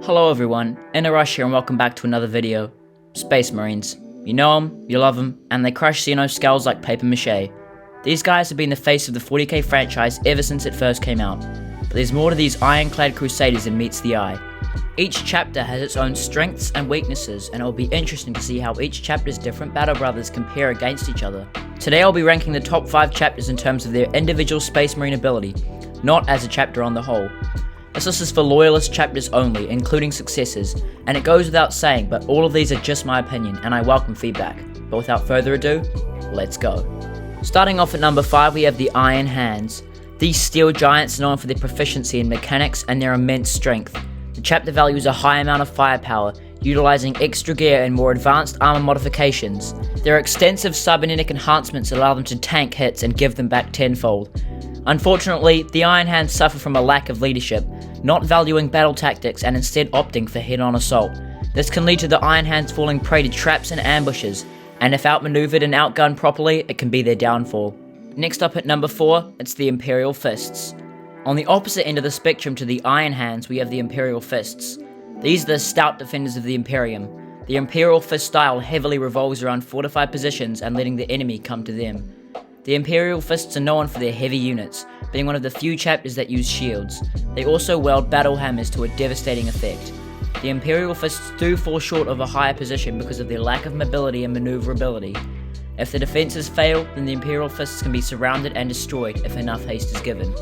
Hello everyone, Rush here and welcome back to another video. Space Marines. You know them, you love them, and they crush Xeno skulls like paper mache. These guys have been the face of the 40k franchise ever since it first came out, but there's more to these ironclad crusaders than meets the eye. Each chapter has its own strengths and weaknesses, and it will be interesting to see how each chapter's different battle brothers compare against each other. Today I'll be ranking the top 5 chapters in terms of their individual Space Marine ability, not as a chapter on the whole. This list is for loyalist chapters only, including successors, and it goes without saying, but all of these are just my opinion, and I welcome feedback. But without further ado, let's go. Starting off at number 5, we have the Iron Hands. These steel giants are known for their proficiency in mechanics and their immense strength. The chapter values a high amount of firepower, utilizing extra gear and more advanced armor modifications. Their extensive cybernetic enhancements allow them to tank hits and give them back tenfold. Unfortunately, the Iron Hands suffer from a lack of leadership, not valuing battle tactics and instead opting for head-on assault. This can lead to the Iron Hands falling prey to traps and ambushes, and if outmaneuvered and outgunned properly, it can be their downfall. Next up at number 4, it's the Imperial Fists. On the opposite end of the spectrum to the Iron Hands, we have the Imperial Fists. These are the stout defenders of the Imperium. The Imperial Fist style heavily revolves around fortified positions and letting the enemy come to them. The Imperial Fists are known for their heavy units, being one of the few chapters that use shields. They also wield battle hammers to a devastating effect. The Imperial Fists do fall short of a higher position because of their lack of mobility and maneuverability. If the defenses fail, then the Imperial Fists can be surrounded and destroyed if enough haste is given.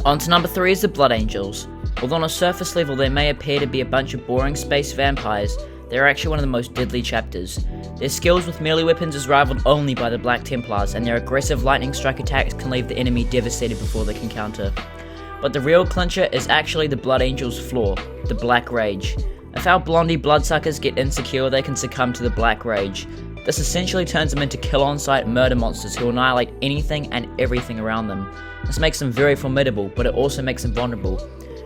On to number 3 is the Blood Angels. Although on a surface level they may appear to be a bunch of boring space vampires, they are actually one of the most deadly chapters. Their skills with melee weapons is rivaled only by the Black Templars, and their aggressive lightning strike attacks can leave the enemy devastated before they can counter. But the real clincher is actually the Blood Angels' flaw, the Black Rage. If our blondie bloodsuckers get insecure, they can succumb to the Black Rage. This essentially turns them into kill-on-sight murder monsters who annihilate anything and everything around them. This makes them very formidable, but it also makes them vulnerable.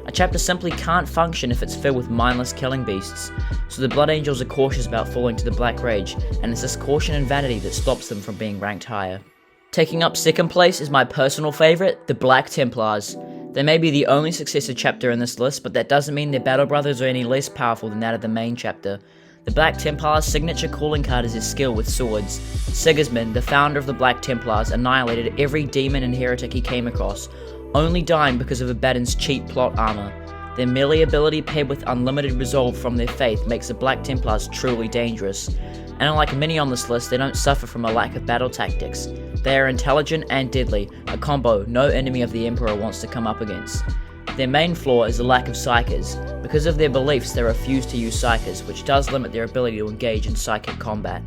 A chapter simply can't function if it's filled with mindless killing beasts, so the Blood Angels are cautious about falling to the Black Rage, and it's this caution and vanity that stops them from being ranked higher. Taking up second place is my personal favourite, the Black Templars. They may be the only successor chapter in this list, but that doesn't mean their battle brothers are any less powerful than that of the main chapter. The Black Templars' signature calling card is his skill with swords. Sigismund, the founder of the Black Templars, annihilated every demon and heretic he came across, only dying because of Abaddon's cheap plot armor. Their melee ability paired with unlimited resolve from their faith makes the Black Templars truly dangerous. And unlike many on this list, they don't suffer from a lack of battle tactics. They are intelligent and deadly, a combo no enemy of the Emperor wants to come up against. Their main flaw is the lack of psychers. Because of their beliefs, they refuse to use psychers, which does limit their ability to engage in psychic combat.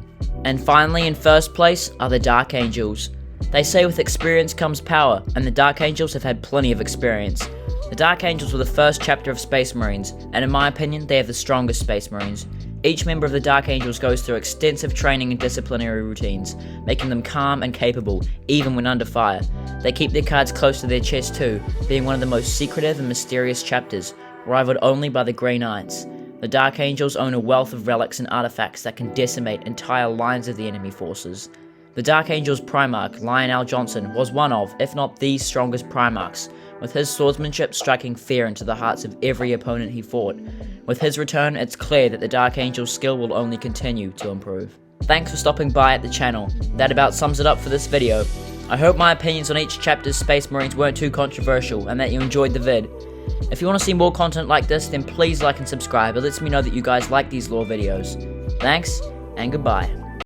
And finally, in first place, are the Dark Angels. They say with experience comes power, and the Dark Angels have had plenty of experience. The Dark Angels were the first chapter of Space Marines, and in my opinion, they have the strongest Space Marines. Each member of the Dark Angels goes through extensive training and disciplinary routines, making them calm and capable, even when under fire. They keep their cards close to their chest too, being one of the most secretive and mysterious chapters, rivaled only by the Grey Knights. The Dark Angels own a wealth of relics and artifacts that can decimate entire lines of the enemy forces. The Dark Angels Primarch, Lionel Johnson, was one of, if not the strongest Primarchs, with his swordsmanship striking fear into the hearts of every opponent he fought. With his return, it's clear that the Dark Angel's skill will only continue to improve. Thanks for stopping by at the channel. That about sums it up for this video. I hope my opinions on each chapter's Space Marines weren't too controversial and that you enjoyed the vid. If you want to see more content like this, then please like and subscribe. It lets me know that you guys like these lore videos. Thanks, and goodbye.